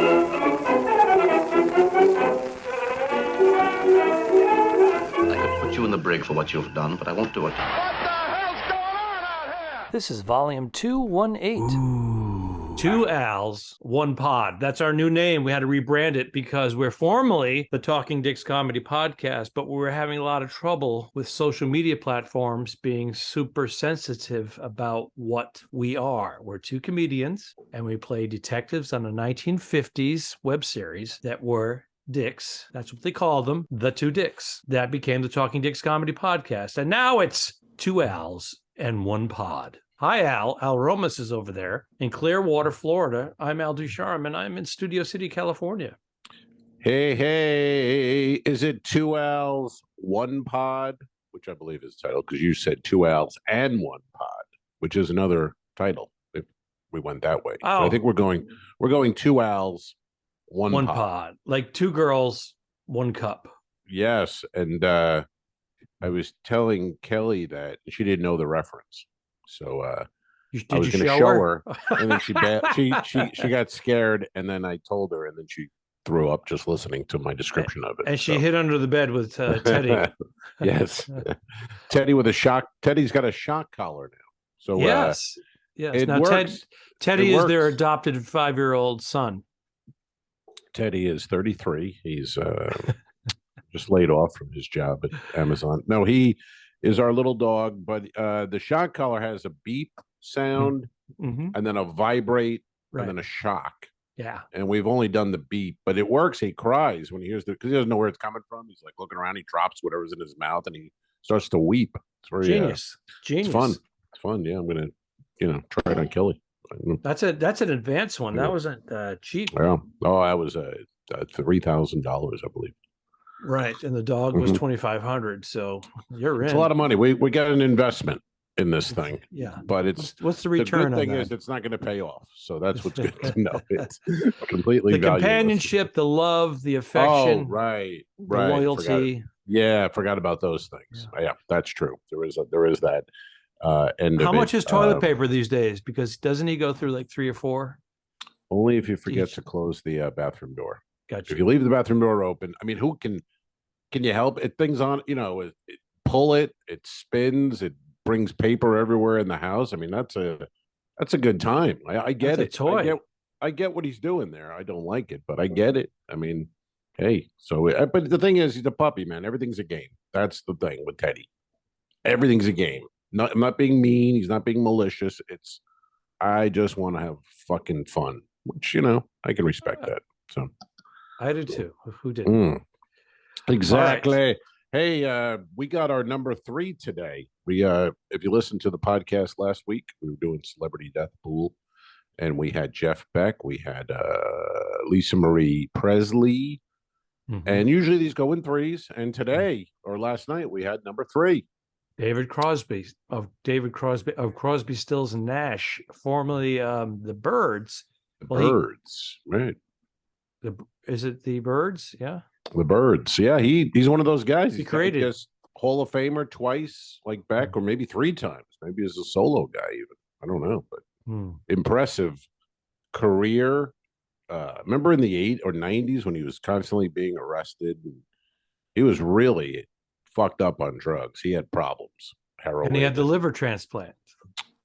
I could put you in the brig for what you've done, but I won't do it. What the hell's going on out here? This is volume 218. Ooh. 2 Al's, 1 Pod. That's our new name. We had to rebrand it because we're formally the Talking Dicks Comedy Podcast, but we were having a lot of trouble with social media platforms being super sensitive about what we are. We're 2 comedians, and we play detectives on a 1950s web series that were dicks. That's what they called them, the 2 Dicks. That became the Talking Dicks Comedy Podcast. And now it's 2 Al's and 1 Pod. Hi, Al. Al Romas is over there in Clearwater, Florida. I'm Al Ducharme, and I'm in Studio City, California. Hey, is it 2 Al's, 1 Pod? Which I believe is the title, because you said 2 Al's and 1 Pod, which is another title if we went that way. Oh. But I think we're going 2 Al's, 1 Pod. Like 2 girls, 1 cup. Yes, and I was telling Kelly that she didn't know the reference. So I was going to show her, and then she got scared, and then I told her, and then she threw up just listening to my description of it. And she hid under the bed with Teddy. Yes, Teddy with a shock. Teddy's got a shock collar now. So yes. It Now works. Teddy It is their works. adopted 5-year-old son. Teddy is 33. He's just laid off from his job at Amazon. No, he is our little dog, but the shock collar has a beep sound Mm-hmm. and then a vibrate Right. and then a shock. Yeah. And we've only done the beep, but it works. He cries when he hears because he doesn't know where it's coming from. He's like looking around, he drops whatever's in his mouth and he starts to weep. It's very Genius. It's fun. It's fun. Yeah, I'm gonna, try it on Kelly. That's an advanced one. That wasn't cheap. Yeah. Oh, that was $3,000, I believe. Right. And the dog was $2,500. So you're in. It's a lot of money. We got an investment in this thing. Yeah. But it's what's the return good thing on that? is it's not going to pay off. So that's what's good to know. It's completely the valueless. companionship, the love, the affection, Oh, right. the loyalty. I forgot about those things. Yeah, that's true. There is that end of How much it. is toilet paper these days? Because doesn't he go through like 3 or 4? Only if you forget to close the bathroom door. Gotcha. If you leave the bathroom door open, I mean, who can you help? It things on, it pull it spins, it brings paper everywhere in the house. I mean, that's a good time. I get That's it. a toy. I get what he's doing there. I don't like it, but I get it. I mean, hey, so but the thing is, he's a puppy, man. Everything's a game. That's the thing with Teddy. Everything's a game. I'm not being mean. He's not being malicious. I just want to have fucking fun, which, I can respect that. So I do too. Who didn't? Exactly. Right. Hey, we got our number 3 today. We if you listened to the podcast last week, we were doing Celebrity Death Pool, and we had Jeff Beck, we had Lisa Marie Presley, and usually these go in 3s. And today or last night we had number 3. David Crosby of Crosby, Stills and Nash, formerly the Byrds. Byrds, right? Is it the Byrds? Yeah. The Byrds. Yeah, he's one of those guys. He created just Hall of Famer twice, like Beck, or maybe 3 times. Maybe as a solo guy, even. I don't know, but impressive career. Remember in the 80s or 90s when he was constantly being arrested? He was really fucked up on drugs. He had problems. Heroin. And he had the liver transplant.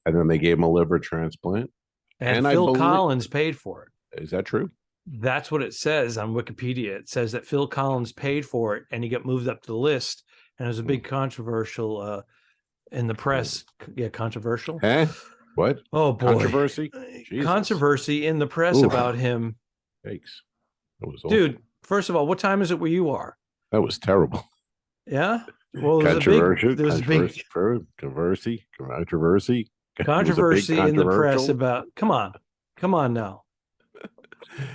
And then they gave him a liver transplant. And Phil Collins paid for it. Is that true? That's what it says on Wikipedia. It says that Phil Collins paid for it, and he got moved up the list. And it was a big controversial in the press. Yeah, controversial. Huh? What? Oh, boy. Controversy? Jesus. Controversy in the press about him. Thanks. That was awful. Dude, first of all, what time is it where you are? That was terrible. Yeah? Well, Controversy in the press about, come on now.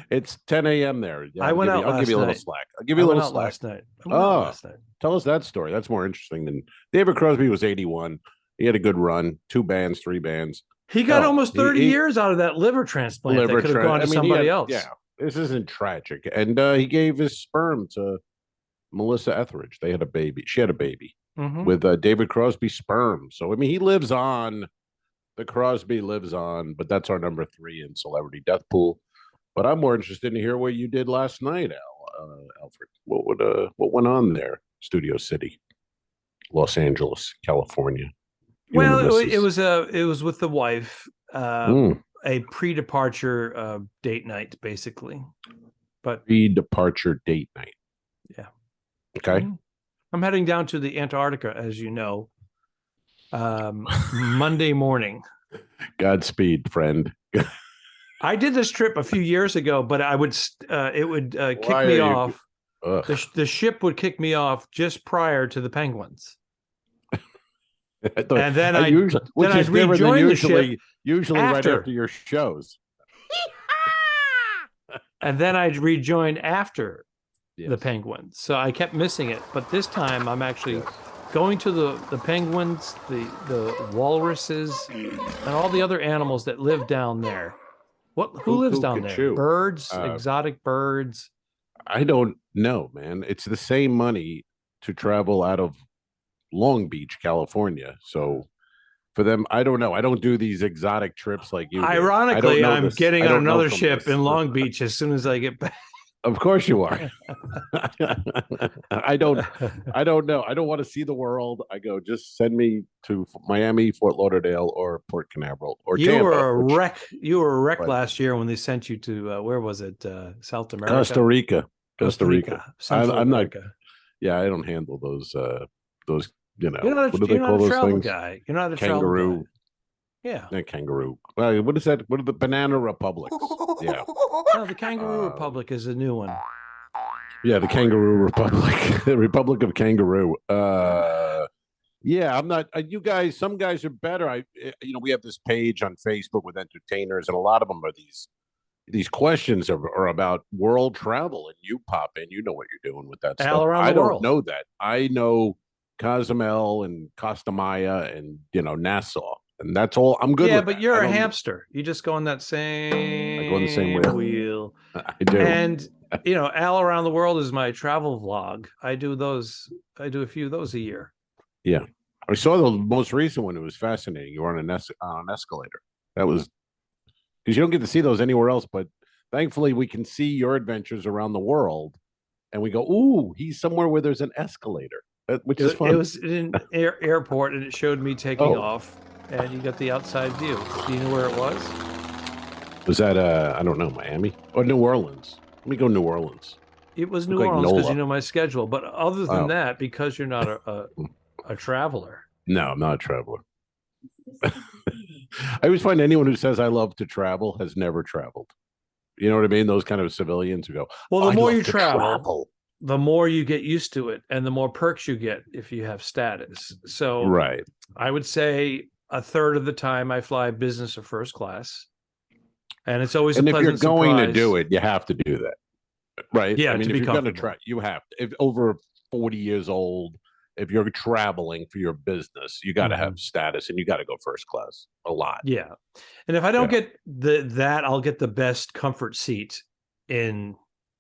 It's 10 a.m. there. Yeah, I went out last night. I'll give you a little slack. I'll give you a little slack. Last night. Last night. Tell us that story. That's more interesting than David Crosby was 81. He had a good run, 2 bands, 3 bands. He got almost 30 years out of that liver transplant that could have gone to somebody else. Yeah, this isn't tragic. And he gave his sperm to Melissa Etheridge. They had a baby. She had a baby with David Crosby sperm. So, I mean, he lives on. The Crosby lives on. But that's our number 3 in Celebrity Death Pool. But I'm more interested to hear what you did last night, Alfred. What went on there? Studio City, Los Angeles, California. You and the Well, it missus. was with the wife, Mm. a pre-departure date night, basically. But Pre-departure date night. yeah, Okay. I'm heading down to the Antarctica, as you know, Monday morning. Godspeed, friend. I did this trip a few years ago, but it would kick Why me are you- off. The ship would kick me off just prior to the Penguins. And then I usually, which then is I'd different than rejoin the ship usually right after. after your shows. And then I'd rejoin after Yes. the Penguins. So I kept missing it. But this time I'm actually going to the Penguins, the walruses, and all the other animals that live down there. Who lives down there? Cuckoo. Birds, exotic birds. I don't know, man. It's the same money to travel out of Long Beach, California. So for them, I don't know. I don't do these exotic trips like you. Ironically, I'm getting on another ship in Long Beach as soon as I get back. Of course you are. I don't know. I don't want to see the world. I go, just send me to Miami, Fort Lauderdale, or Port Canaveral, or you Tampa. Were a wreck. You were a wreck last year when they sent you to where was it? South America, Costa Rica. Central I'm America. not. Yeah, I don't handle those. You know, you're not what do they call those things? Guy. You're not a kangaroo. Travel guy. Yeah, not kangaroo. What is that? What are the banana republics? Yeah. No, the Kangaroo Republic is a new one. Yeah, the Kangaroo Republic, the Republic of Kangaroo. Yeah, I'm not. You guys, some guys are better. We have this page on Facebook with entertainers, and a lot of them are these questions are about world travel, and you pop in, you know what you're doing with that All stuff. around the world. Don't know that. I know Cozumel and Costa Maya and Nassau, and that's all. I'm good. Yeah, with but that. you're a hamster. You just go on that same. I go on the same wheel. I do. And All Around the World is my travel vlog. I do those. I do a few of those a year. Yeah, I saw the most recent one. It was fascinating. You were on an escalator. That was because you don't get to see those anywhere else. But thankfully, we can see your adventures around the world, and we go, "Ooh, he's somewhere where there's an escalator," which is fun. It was in an airport, and it showed me taking off, and you got the outside view. Do you know where it was? Was that I don't know, Miami or New Orleans? Let me go New Orleans. It was New Orleans because you know my schedule. But other than that, because you're not a traveler. No, I'm not a traveler. I always find anyone who says I love to travel has never traveled. You know what I mean? Those kind of civilians who go, well, the more you travel, the more you get used to it and the more perks you get if you have status. So right. I would say a third of the time I fly business or first class. And it's always a pleasant surprise. If you're going to do it, you have to do that. Right? Yeah, I mean, if you're going to try, you have to. If over 40 years old, if you're traveling for your business, you got to have status and you got to go first class a lot. Yeah. And if I don't get that, I'll get the best comfort seat in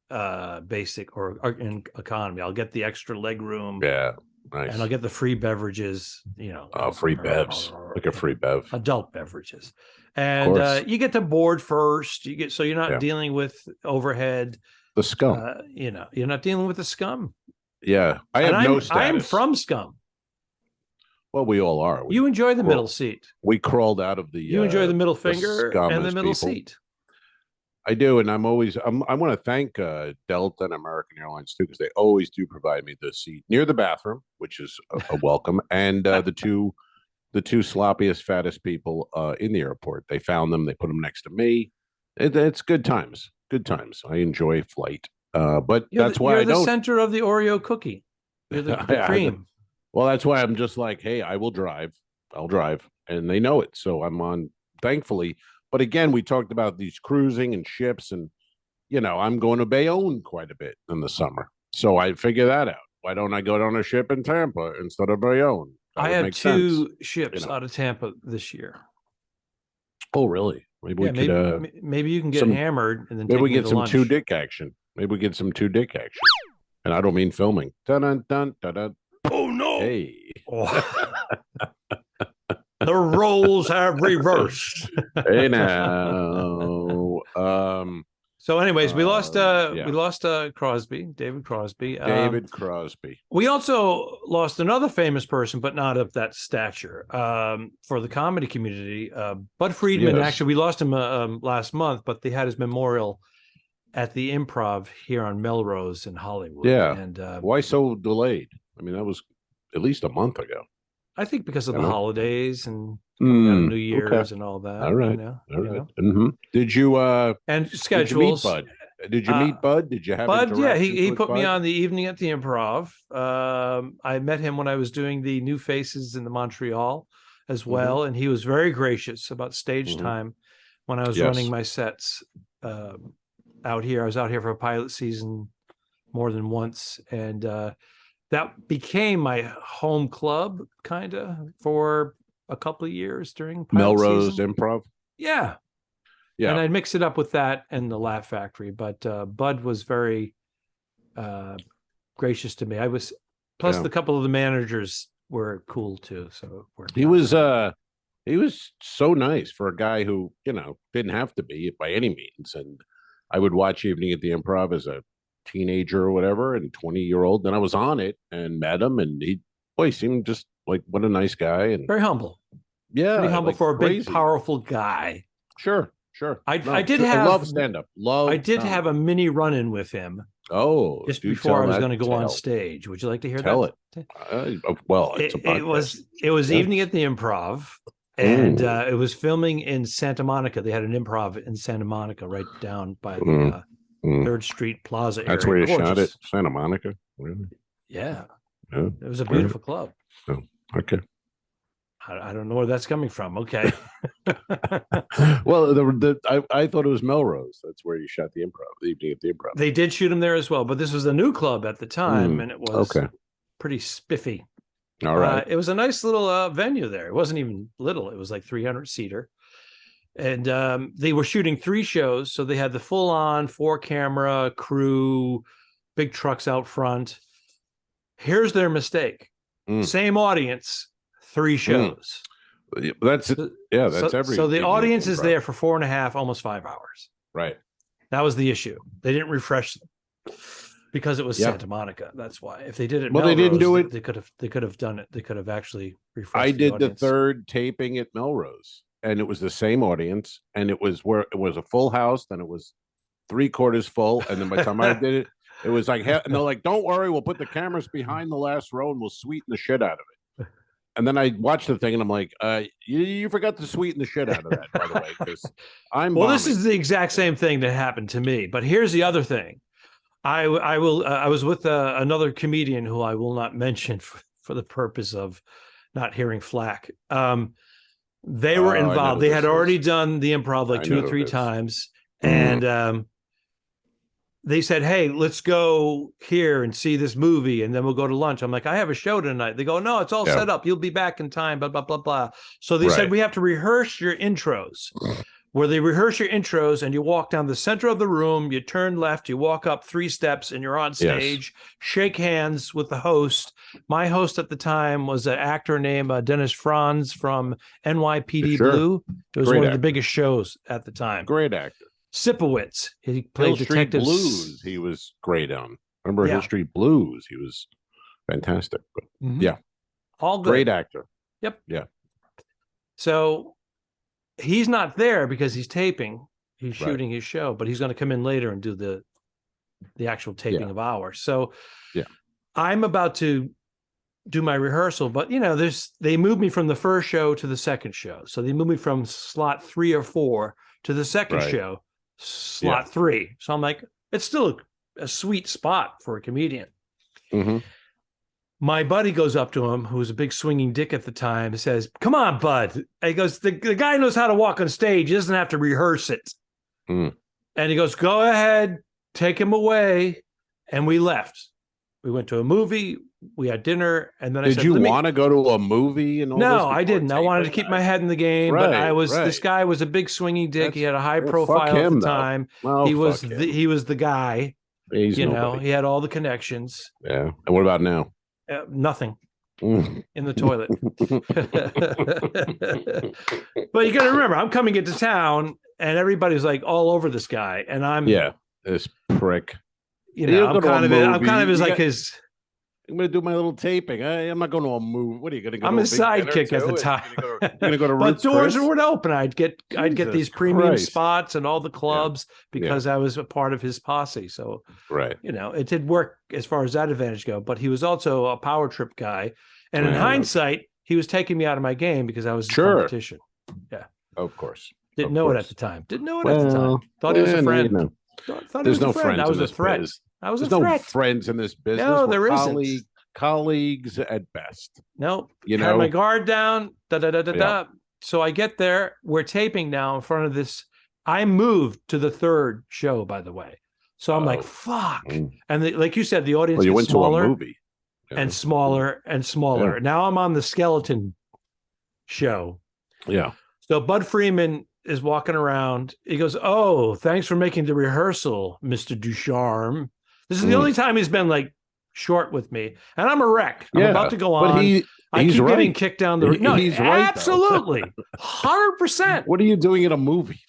basic or in economy. I'll get the extra leg room. Yeah. Nice. And I'll get the free beverages, free bevs. Like a free bev. Adult beverages. And you get to board first. So you're not dealing with overhead. The scum. You're not dealing with the scum. Yeah. I have no status. I'm from scum. Well, we all are. You enjoy the middle seat. We crawled out of the. You enjoy the middle finger and the middle seat. I do, and I want to thank Delta and American Airlines too, because they always do provide me the seat near the bathroom, which is a welcome, and the two sloppiest, fattest people in the airport. They found them. They put them next to me. It's good times. Good times. I enjoy flight, but that's why you're the center of the Oreo cookie. You're the cream. Well, that's why I'm just like, hey, I will drive. I'll drive, and they know it. So I'm on. Thankfully. But again, we talked about these cruising and ships, and I'm going to Bayonne quite a bit in the summer. So I figure that out. Why don't I go on a ship in Tampa instead of Bayonne? I have two ships out of Tampa this year. Oh, really? Maybe maybe you can get hammered and then maybe we get some lunch. two dick action. Maybe we get some two dick action. And I don't mean filming. Dun dun dun dun dun. Oh no! Hey. The roles have reversed. Hey now. So, anyways, we lost Crosby, David Crosby. David Crosby. We also lost another famous person, but not of that stature, for the comedy community. Bud Friedman. Yes. Actually, we lost him last month, but they had his memorial at the Improv here on Melrose in Hollywood. Yeah. And why so delayed? I mean, that was at least a month ago. I think because of the holidays and New Year's and all that. All right. You know, all right. Mm-hmm. Did you and schedules? Did you meet Bud? Did you meet Bud? Did you have Bud? Yeah, he put Bud? me on the evening at the Improv. I met him when I was doing the New Faces in the Montreal as well, and he was very gracious about stage time when I was running my sets out here. I was out here for a pilot season more than once, and that became my home club kind of for a couple of years during Melrose season. Improv. Yeah. And I'd mix it up with that and the Laugh Factory, but Bud was very gracious to me. I was, plus the couple of the managers were cool too. So he was so nice for a guy who, didn't have to be by any means. And I would watch Evening at the Improv as a teenager or whatever, and 20-year-old. Then I was on it and met him, and he seemed just like, what a nice guy, and very humble. Yeah, pretty humble, like, for a crazy. Big, powerful guy. Sure. I love stand-up. I did have a mini run-in with him. Oh, just before I was going to go on stage. Would you like to hear that? Well, it's it was Evening at the Improv, and it was filming in Santa Monica. They had an improv in Santa Monica, right down by the 3rd Street Plaza area. That's where you shot it, Santa Monica. Really? Yeah. It was a beautiful club. Oh, okay. I don't know where that's coming from. Okay. Well, I thought it was Melrose. That's where you shot the Evening at the Improv. They did shoot him there as well, but this was a new club at the time, and it was pretty spiffy. All right. It was a nice little venue there. It wasn't even little. It was like 300-seater. And they were shooting 3 shows. So they had the full-on 4-camera crew, big trucks out front. Here's their mistake. Same audience, 3 shows. That's every. So the audience is there for 4.5, almost 5 hours. Right. That was the issue. They didn't refresh them because it was Santa Monica. That's why. If they did it, Melrose, they didn't do it. They could have done it. They could have actually refreshed. I did the 3rd taping at Melrose, and it was the same audience, and it was a full house. Then it was 3/4 full, and then by the time I did it, it was like, and they're like, "Don't worry, we'll put the cameras behind the last row, and we'll sweeten the shit out of it." And then I watched the thing, and I'm like, you forgot to sweeten the shit out of that, by the way, because I'm bombing. This is the exact same thing that happened to me. But here's the other thing. I was with another comedian who I will not mention for the purpose of not hearing flack. They were involved. They had already done the Improv like 2 or 3 times, and they said, "Hey, let's go here and see this movie, and then we'll go to lunch." I'm like, "I have a show tonight." They go, "No, it's all set up. You'll be back in time, blah, blah, blah, blah." So they said, "We have to rehearse your intros," where they rehearse your intros, and you walk down the center of the room, you turn left, you walk up 3 steps, and you're on stage, shake hands with the host. My host at the time was an actor named Dennis Franz from NYPD Blue. It was one of the biggest shows at the time. Great actor. Sipowicz. He played Detective Blues. He was great on. Remember Hill Street Blues? He was fantastic. But all good. Great actor. Yep. Yeah. So he's not there because he's taping. He's shooting his show, but he's going to come in later and do the actual taping of ours. So I'm about to do my rehearsal, but they moved me from the first show to the second show. So they moved me from slot 3 or 4 to the second show. Slot 3. So I'm like, it's still a sweet spot for a comedian. My buddy goes up to him, who was a big swinging dick at the time, and says, "Come on, bud." And he goes, the guy knows how to walk on stage. He doesn't have to rehearse it. And he goes, "Go ahead, take him away." And we left. We went to a movie. We had dinner, and then I said, "Did you want to go to a movie?" And all no, I didn't. I wanted to keep my head in the game, but this guy was a big swinging dick. He had a high profile at the time. Well, he was the guy. He's he had all the connections. Yeah. And what about now? Nothing. In the toilet. But you got to remember, I'm coming into town. and everybody's like all over this guy, and I'm this prick. You know, I'm kind of his like his. I'm going to do my little taping. I'm not going to a movie. What are you going to go? I'm to his sidekick at the time. You're going to go to but doors Chris? weren't open. I'd get these premium spots and all the clubs because I was a part of his posse. So you know, it did work as far as that advantage go. But he was also a power trip guy, and in hindsight, he was taking me out of my game because I was in competition. Yeah, of course. Didn't know it at the time. Thought he was a friend. You know. There's no friends. I was a threat. There's no friends in this business. No, there isn't. Colleagues at best. Nope. You know, had my guard down. So I get there. We're taping now in front of this. I moved to the third show, by the way. So I'm like, fuck. And like you said, the audience you gets went smaller to a movie. and smaller and smaller. Now I'm on the skeleton show. Yeah. So Bud Freeman is walking around. He goes, "Oh, thanks for making the rehearsal, Mr. Ducharme." This is the only time he's been like short with me, and I'm a wreck. I'm about to go on. But I keep getting kicked down the. No, he's right. Absolutely, 100%. What are you doing in a movie?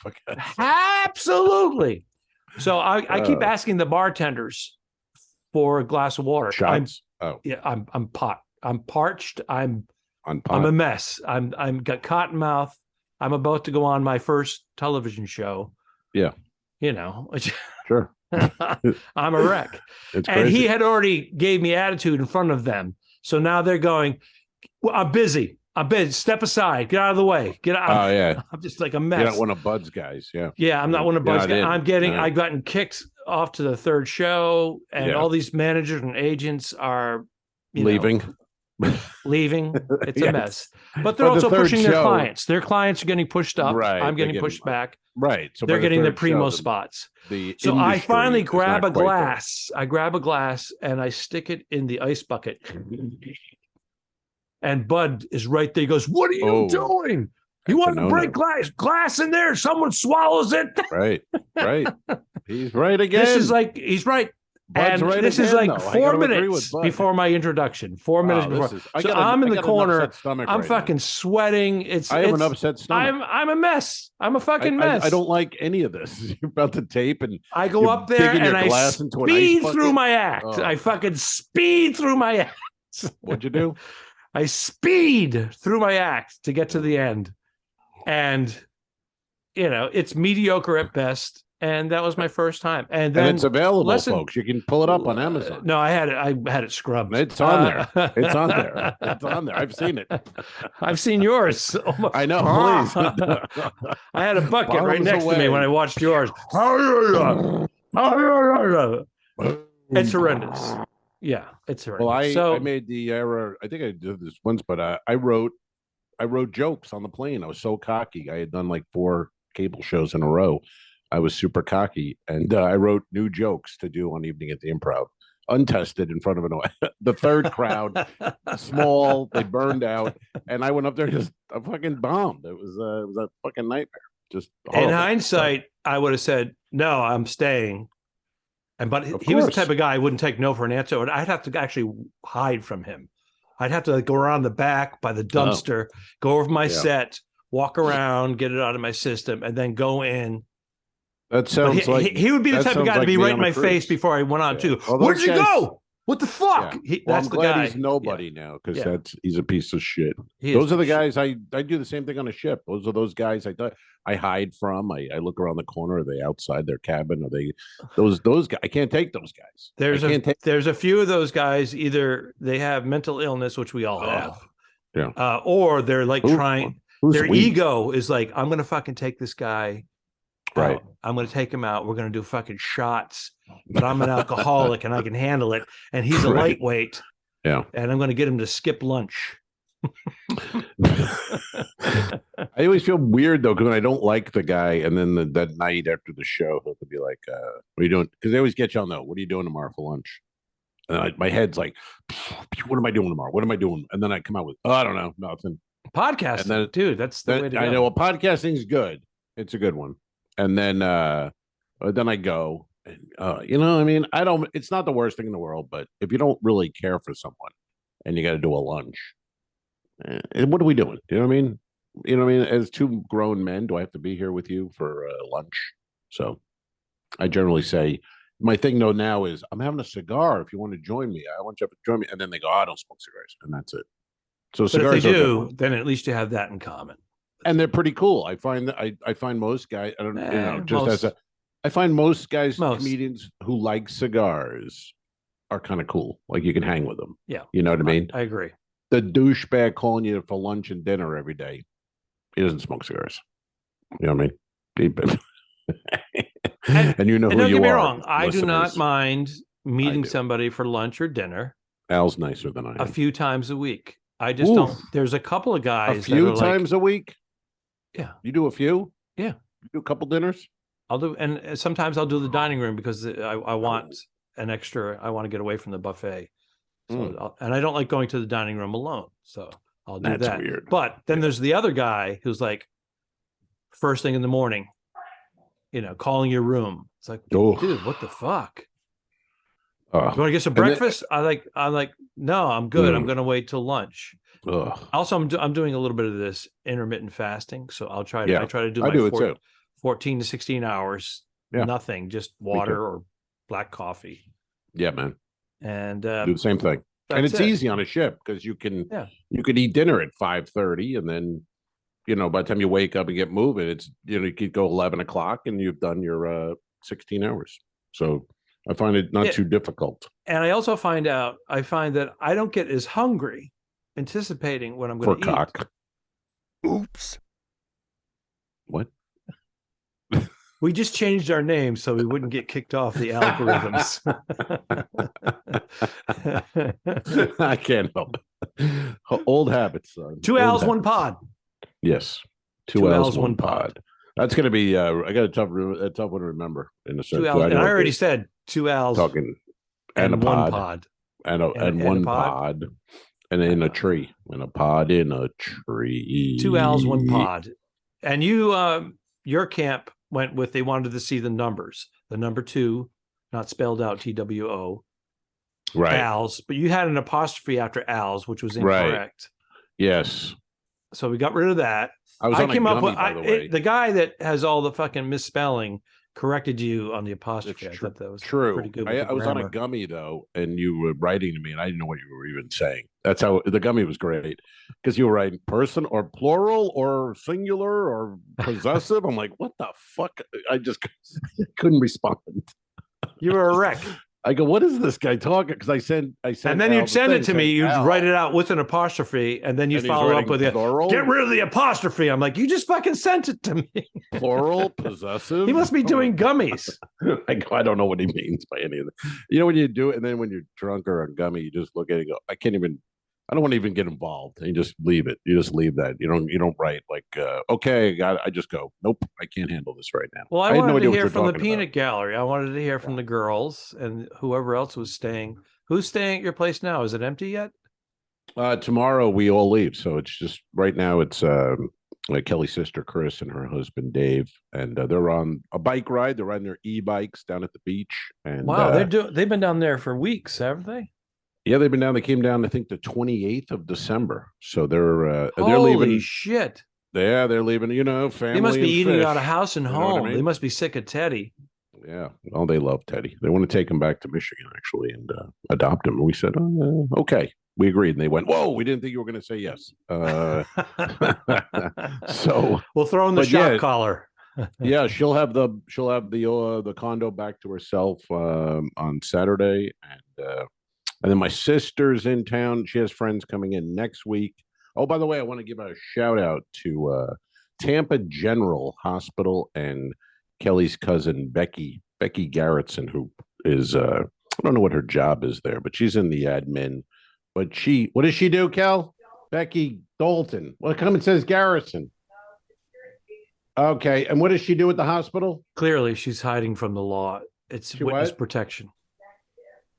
Absolutely. So I keep asking the bartenders for a glass of water. Shots. I'm parched. I'm a mess. I'm got cotton mouth. I'm about to go on my first television show. Yeah. You know. Sure. I'm a wreck. And he had already gave me attitude in front of them. So now they're going, well, I'm busy. Step aside. Get out of the way. Get out. Oh, yeah. I'm just like a mess. You're not one of Bud's guys. Yeah. Yeah, I'm not one of Bud's guys. I've gotten kicked off to the third show, and all these managers and agents are leaving. It's a mess, but they're also pushing their clients. Their clients are getting pushed up. Right. I'm getting pushed back. Right. So they're getting the primo spots. So I finally grab a glass. I grab a glass and I stick it in the ice bucket. And Bud is right there. He goes, "What are you doing? You want to break glass in there? Someone swallows it." Right. He's right again. He's right. Bud's and right this again, is like though. 4 minutes before my introduction. 4 minutes before. I'm in the corner. I'm fucking sweating. I have an upset stomach. I'm a mess. I'm a fucking mess. I don't like any of this. You're about to tape, and I go up there and I speed through my act. I fucking speed through my act. What'd you do? I speed through my act to get to the end, and you know it's mediocre at best. And that was my first time. And then it's available, folks. You can pull it up on Amazon. No, I had it scrubbed. It's on there. It's on there. It's on there. I've seen it. I've seen yours. I know. Please. I had a bucket right next to me when I watched yours. It's horrendous. Yeah, it's horrendous. Well, I made the error. I think I did this once, but I wrote jokes on the plane. I was so cocky. I had done like 4 cable shows in a row. I was super cocky, and I wrote new jokes to do on Evening at the Improv, untested in front of the third crowd, small. They burned out, and I went up there just a fucking bombed. It was a fucking nightmare. Just horrible. In hindsight, I would have said no. I'm staying, but he was the type of guy I wouldn't take no for an answer. And I'd have to actually hide from him. I'd have to go around the back by the dumpster, go over my set, walk around, get it out of my system, and then go in. That sounds he would be the type of guy to be right in my face before I went on too. Where'd you go? What the fuck? That's the guy. He's nobody now because he's a piece of shit. Those are the guys I do the same thing on a ship. Those are those guys I hide from. I look around the corner. Are they outside their cabin? Are they those guys? I can't take those guys. There's a few of those guys. Either they have mental illness, which we all have, or they're like trying. Their ego is like, I'm gonna fucking take this guy. Right. I'm going to take him out. We're going to do fucking shots, but I'm an alcoholic and I can handle it. And he's a lightweight. Yeah. And I'm going to get him to skip lunch. I always feel weird though, because I don't like the guy. And then that night after the show, he'll be like, what are you doing? Because they always get y'all know, what are you doing tomorrow for lunch? And my head's like, what am I doing tomorrow? What am I doing? And then I come out with, I don't know, nothing. Podcasting, dude, that's the way to go. I know, podcasting's good. It's a good one. And then I go, and, it's not the worst thing in the world, but if you don't really care for someone and you got to do a lunch, what are we doing? You know what I mean? You know what I mean? As two grown men, do I have to be here with you for lunch? So I generally say, my thing though now is I'm having a cigar. If you want to join me, I want you to join me. And then they go, oh, I don't smoke cigars. And that's it. So But if they cigars are do, good. then at least you have that in common. And they're pretty cool. I find that I find most guys, I don't, just most, as I find most guys, most. comedians who like cigars are kind of cool. Like you can hang with them. Yeah. You know what I mean? I agree. The douchebag calling you for lunch and dinner every day, he doesn't smoke cigars. You know what I mean? And you know who don't you get me are. wrong. I do not listeners. mind meeting somebody for lunch or dinner Al's nicer than I am. a few times a week. I just Oof. don't. There's a couple of guys. A few that are times like, a week? Yeah. You do a few? Yeah. You do a couple dinners? I'll do, and sometimes I'll do the dining room because I want an extra. I want to get away from the buffet. So, and I don't like going to the dining room alone. So I'll do That's that. weird. But then there's the other guy who's like, first thing in the morning, calling your room. It's like, dude, what the fuck? You want to get some breakfast? I'm like, no, I'm good. I'm going to wait till lunch. Also, I'm doing a little bit of this intermittent fasting. So I'll try to, I try to do my 14 to 16 hours, nothing, just water or black coffee. Yeah, man. And do the same thing. And it's easy on a ship because you can eat dinner at 5:30 and then, by the time you wake up and get moving, it's, you could go 11 o'clock and you've done your 16 hours. So I find it not too difficult. And I also find that I don't get as hungry anticipating when I'm going to eat. Cock. Oops. What? We just changed our name so we wouldn't get kicked off the algorithms. I can't help it. Old habits, son. 2 Al's, 1 pod. Yes. 2 L's, 1 pod. That's going to be, I got a tough one to remember in a sense. 2 L's, and I already said 2 L's talking and 1 pod. And 1 pod. And in a tree. And a pod in a tree. 2 L's, 1 pod. And your camp went with, they wanted to see the numbers. The number 2, not spelled out TWO. Right. Al's, but you had an apostrophe after Al's, which was incorrect. Right. Yes. So we got rid of that. I came up with the guy that has all the fucking misspelling corrected you on the apostrophe. I thought that was true. Pretty good. I was on a gummy though, and you were writing to me, and I didn't know what you were even saying. That's how the gummy was great because you were writing person or plural or singular or possessive. I'm like, what the fuck? I just couldn't respond. You were a wreck. I go, what is this guy talking? Because I sent, and then you'd send it to me. You'd write it out with an apostrophe, and then you'd follow up with it. Get rid of the apostrophe. I'm like, you just fucking sent it to me. Plural, possessive. He must be doing gummies. I go, I don't know what he means by any of that. When you do it, and then when you're drunk or on gummy, you just look at it and go, I don't want to even get involved. And you just leave it. You just leave that. You don't write like, okay, I just go, nope, I can't handle this right now. Well, I wanted to hear from the peanut gallery. I wanted to hear from the girls and whoever else was staying. Who's staying at your place now? Is it empty yet? Tomorrow we all leave. So it's just right now it's like Kelly's sister, Chris, and her husband, Dave. And they're on a bike ride. They're riding their e-bikes down at the beach. And wow, they've been down there for weeks, haven't they? Yeah, they've been down. They came down, I think, the 28th of December. So they're leaving. Holy shit! Yeah, they're leaving. Family. They must be eating fish. out of house and home. I mean? They must be sick of Teddy. Yeah. Oh, they love Teddy. They want to take him back to Michigan actually and adopt him. And we said, okay. We agreed, and they went, "Whoa, we didn't think you were going to say yes." So we'll throw in the shock collar. Yeah, she'll have the condo back to herself on Saturday, and then my sister's in town. She has friends coming in next week. Oh, by the way, I want to give a shout out to Tampa General Hospital and Kelly's cousin Becky Garrettson, who is I don't know what her job is there, but she's in the admin. But what does she do, Kel? Becky Dalton. Well, come and says Garrison. Okay, and what does she do at the hospital? Clearly, she's hiding from the law. It's witness protection.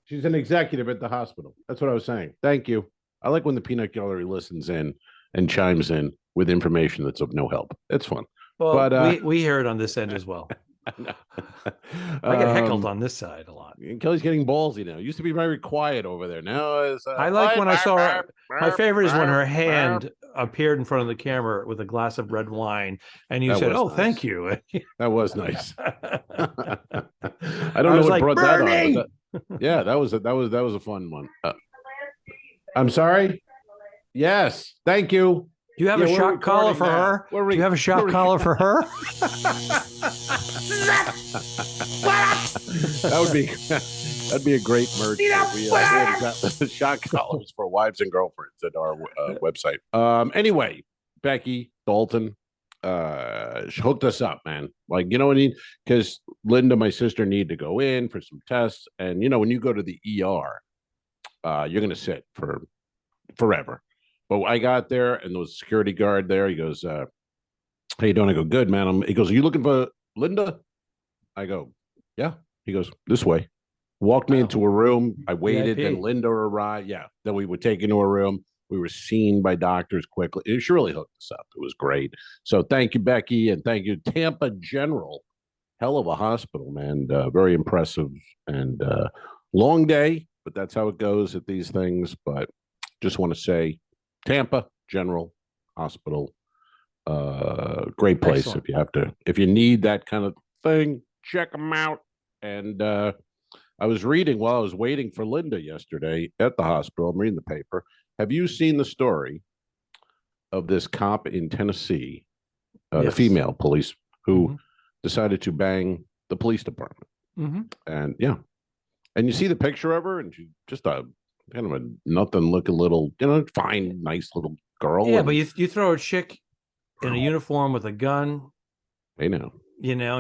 She's an executive at the hospital. That's what I was saying. Thank you. I like when the peanut gallery listens in and chimes in with information that's of no help. It's fun. Well, but we hear it on this end as well. I get heckled on this side a lot. Kelly's getting ballsy now. Used to be very quiet over there. Now it's I like when I saw her. My favorite is when her hand appeared in front of the camera with a glass of red wine, and you said, "Oh, nice. Thank you." That was nice. I don't know what brought Bernie! That on. Yeah, that was a fun one. I'm sorry. Yes, thank you. Do you have a shock collar for her? Do you have a shock collar for her? That'd be a great merch. We had shock collars for wives and girlfriends at our website. Anyway, Becky Dalton hooked us up, man. Like, you know what I mean? Because Linda, my sister, need to go in for some tests, and you know when you go to the ER, you're gonna sit for forever. But I got there, and there was a security guard there. He goes, "How you doing?" I go, "Good, man." He goes, "Are you looking for Linda?" I go, "Yeah." He goes, "This way." Walked me into a room. I waited, and Linda arrived. Yeah. Then we were taken to a room. We were seen by doctors quickly. She really hooked us up. It was great. So thank you, Becky, and thank you, Tampa General. Hell of a hospital, man. Very impressive. And long day, but that's how it goes at these things. But just want to say, Tampa General Hospital, great place. Excellent. If you need that kind of thing, check them out. And I was reading while I was waiting for Linda yesterday at the hospital. I'm reading the paper. Have you seen the story of this cop in Tennessee, the female police, who decided to bang the police department? And yeah, and you see the picture of her, and she's just a kind of a nothing looking little, fine, nice little girl. Yeah, but you throw a chick in a uniform with a gun. I know.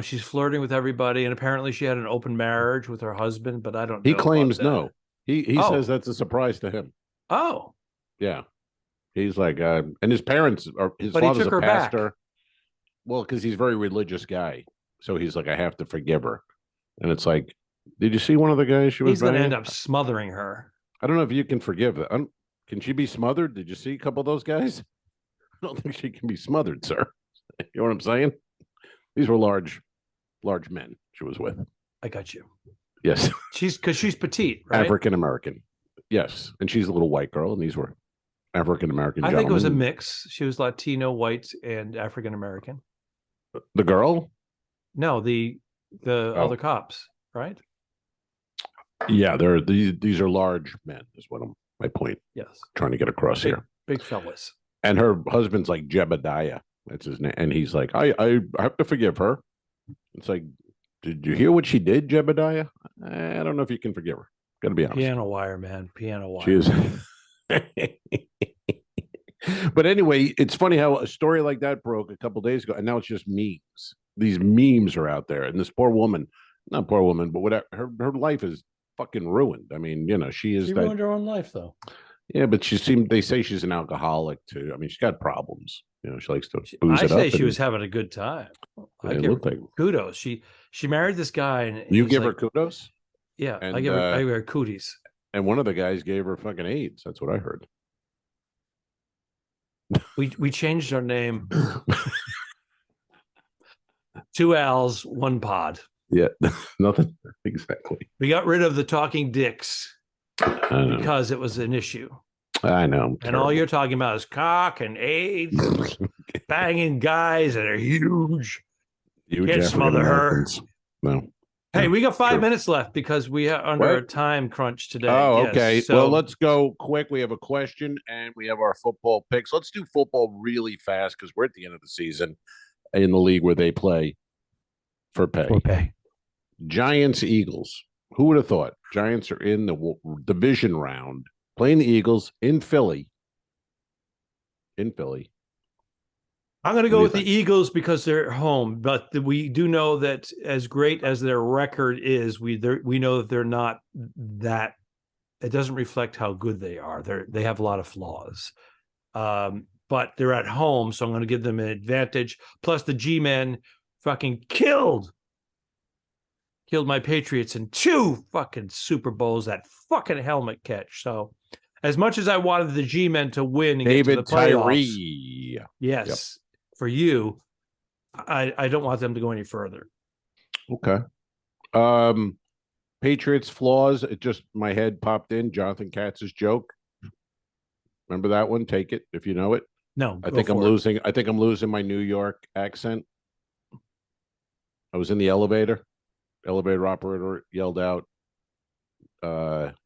She's flirting with everybody, and apparently she had an open marriage with her husband, but I don't know. He claims no. He says that's a surprise to him. Oh. Yeah. He's like, and his parents his father's a pastor. Back. Well, because he's a very religious guy. So he's like, I have to forgive her. And it's like, did you see one of the guys she was He's going to end up smothering her. I don't know if you can forgive that. Can she be smothered? Did you see a couple of those guys? I don't think she can be smothered, sir. You know what I'm saying? These were large men she was with. I got you. Yes. Because she's petite, right? African American. Yes. And she's a little white girl, and these were African American gentlemen. I think it was a mix. She was Latino, white, and African American. The girl? No, the other cops, right? Yeah, these are large men, is what my point. Yes. Trying to get across here. Big fellas. And her husband's like Jebediah. That's his name. And he's like, I have to forgive her. It's like, did you hear what she did, Jebediah? I don't know if you can forgive her. Got to be honest. Piano wire, man. Piano wire. She is. But anyway, it's funny how a story like that broke a couple days ago, and now it's just memes. These memes are out there, and this poor woman, not poor woman, but whatever, her life is fucking ruined. I mean, she ruined her own life, though. Yeah, but they say she's an alcoholic too. I mean, she's got problems. She likes to booze it up. I say she was having a good time. I give her kudos. She married this guy, and you give her kudos. Yeah, and, I give her cooties. And one of the guys gave her fucking AIDS. That's what I heard. We changed our name. 2 L's, 1 pod. Yeah, nothing exactly. We got rid of the talking dicks because it was an issue. I know. And all you're talking about is cock and AIDS, banging guys that are huge. You can't smother her. No. Hey, we got 5 minutes left because we are under a time crunch today. Oh, yes. Okay. So, well, let's go quick. We have a question and we have our football picks. Let's do football really fast because we're at the end of the season in the league where they play for pay. Giants, Eagles. Who would have thought? Giants are in the division round, playing the Eagles in Philly. I'm going to go with the Eagles because they're home, but we do know that as great as their record is, we know that they're not that. It doesn't reflect how good they are. They have a lot of flaws, but they're at home, so I'm going to give them an advantage. Plus, the G-men fucking killed my Patriots in 2 fucking Super Bowls. That fucking helmet catch. So, as much as I wanted the G-men to win and get to the playoffs, Tyree. Yes. Yep. For you, I don't want them to go any further. Okay. Patriots flaws. It just my head popped in. Jonathan Katz's joke. Remember that one? Take it if you know it. No, I think I'm losing. I think I'm losing my New York accent. I was in the elevator. Elevator operator yelled out,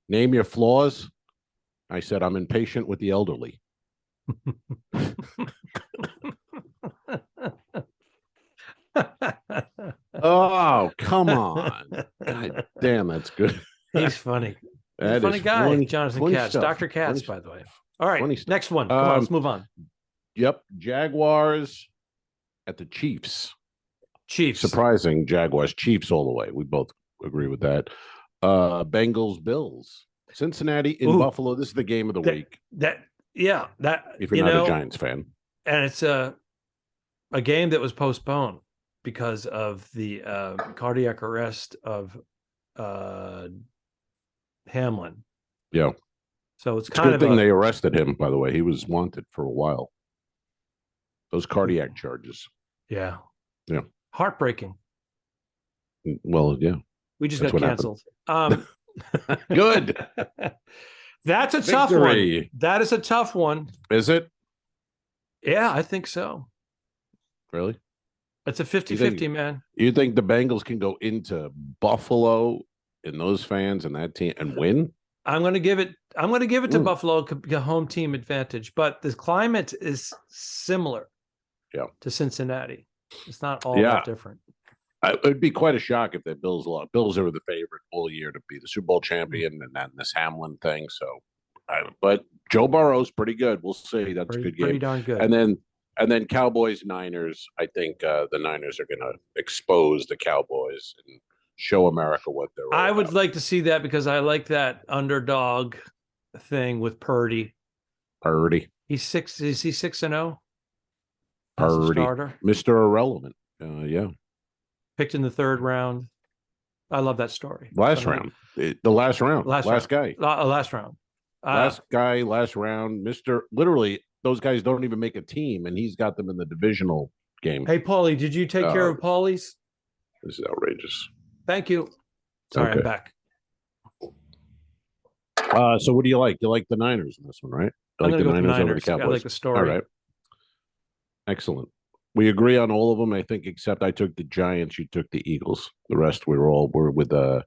"Name your flaws." I said, "I'm impatient with the elderly." Oh, come on. God damn, that's good. He's funny. He's a That funny is guy, funny, Jonathan funny Katz. stuff. Dr. Katz, Funny by the way. All right, funny stuff. next one. Come on, let's move on. Yep, Jaguars at the Chiefs. Chiefs. Surprising Jaguars. Chiefs all the way. We both agree with that. Bengals, Bills. Cincinnati in Buffalo. This is the game of the week. If you're not a Giants fan. And it's a game that was postponed because of the cardiac arrest of Hamlin. Yeah. So it's a kind good of thing they arrested him, by the way. He was wanted for a while. Those cardiac charges. Yeah. Yeah. Heartbreaking. Well, yeah. We just got canceled. Good. That's a tough one. That is a tough one. Is it? Yeah, I think so. Really? It's a 50-50, man. You think the Bengals can go into Buffalo and those fans and that team and win? I'm going to give it to Buffalo, a home team advantage, but the climate is similar to Cincinnati. It's not all that different. It would be quite a shock if the Bills lost. Bills are the favorite all year to be the Super Bowl champion, and then this Hamlin thing. So, but Joe Burrow's pretty good. We'll see. That's a good game. Pretty darn good. And then Cowboys Niners. I think the Niners are going to expose the Cowboys and show America what they're. I would like to see that because I like that underdog thing with Purdy. He's 6. Is he 6-0? Purdy, Mr. Irrelevant. Yeah. Picked in the 3rd round. I love that story. Last round. The last round. Last guy. Last round. Last guy, last round. Literally, those guys don't even make a team, and he's got them in the divisional game. Hey, Paulie, did you take care of Paulie's? This is outrageous. Thank you. Sorry, I'm back. So what do you like? You like the Niners in this one, right? I'm going to go with the Niners over the Cowboys. I like the story. All right. Excellent. We agree on all of them, I think, except I took the Giants, you took the Eagles. The rest we're with the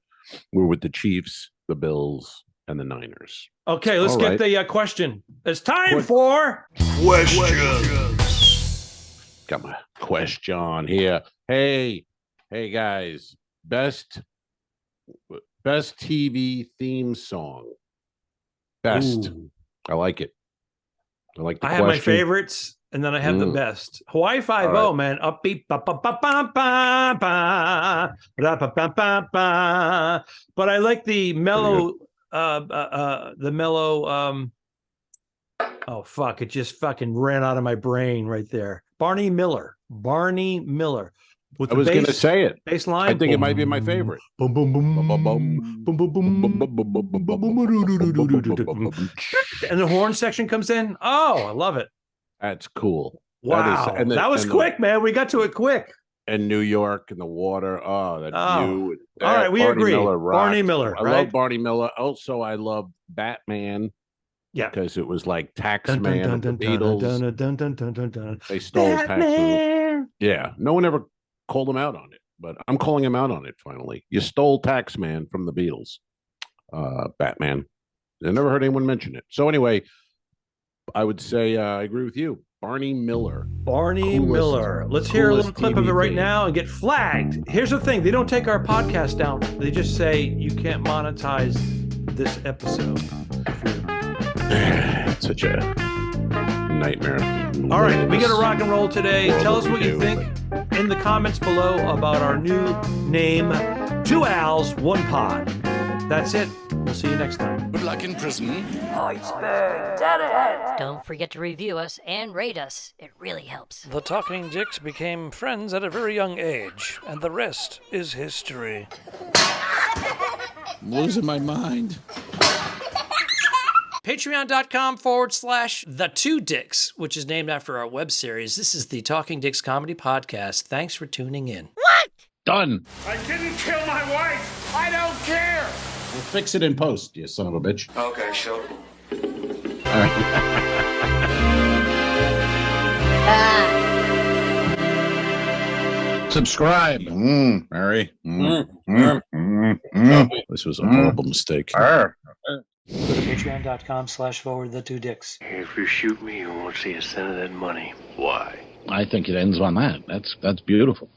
Chiefs, the Bills, and the Niners. Okay, let's get the question. It's time for questions. Got my question here. Hey guys, best TV theme song. Best. Ooh. I like it. I like the question. Have my favorites. And then I have the best. Hawaii 5-0, man. Upbeat. Ba, ba, ba, ba, ba, ba, ba, ba, ba, ba, ba. But I like the mellow, oh, fuck. It just fucking ran out of my brain right there. Barney Miller. With I was going to say it. Bass line. I think it might be my favorite. Boom, boom, boom. Boom, boom, boom, boom. And the horn section comes in. Oh, I love it. That's cool. Wow. That was quick, man. We got to it quick. And New York and the water. Oh, that view. All right, we agree. Barney Miller. I love Barney Miller. Also, I love Batman. Yeah. Because it was like Taxman, the Beatles. They stole Taxman. Yeah. No one ever called him out on it, but I'm calling him out on it finally. You stole Taxman from the Beatles. Batman. I never heard anyone mention it. So anyway, I would say I agree with you. Barney Miller. Miller. Let's hear a little clip of it right now and get flagged. Here's the thing. They don't take our podcast down. They just say you can't monetize this episode. It's such a nightmare. All right. We got to rock and roll today. Tell us what you think in the comments below about our new name, 2 Al's, 1 Pod. That's it. We'll see you next time. Good luck in prison. Iceberg, dead ahead. Don't forget to review us and rate us. It really helps. The Talking Dicks became friends at a very young age, and the rest is history. I'm losing my mind. Patreon.com/The2Dicks, which is named after our web series. This is the Talking Dicks Comedy Podcast. Thanks for tuning in. What? Done. I didn't kill my wife. I don't care. We'll fix it in post, you son of a bitch. Okay, sure. All right. Subscribe. Mary. This was a horrible mistake. Go to patreon.com/forwardthetwodicks. If you shoot me, you won't see a cent of that money. Why? I think it ends on that. That's beautiful.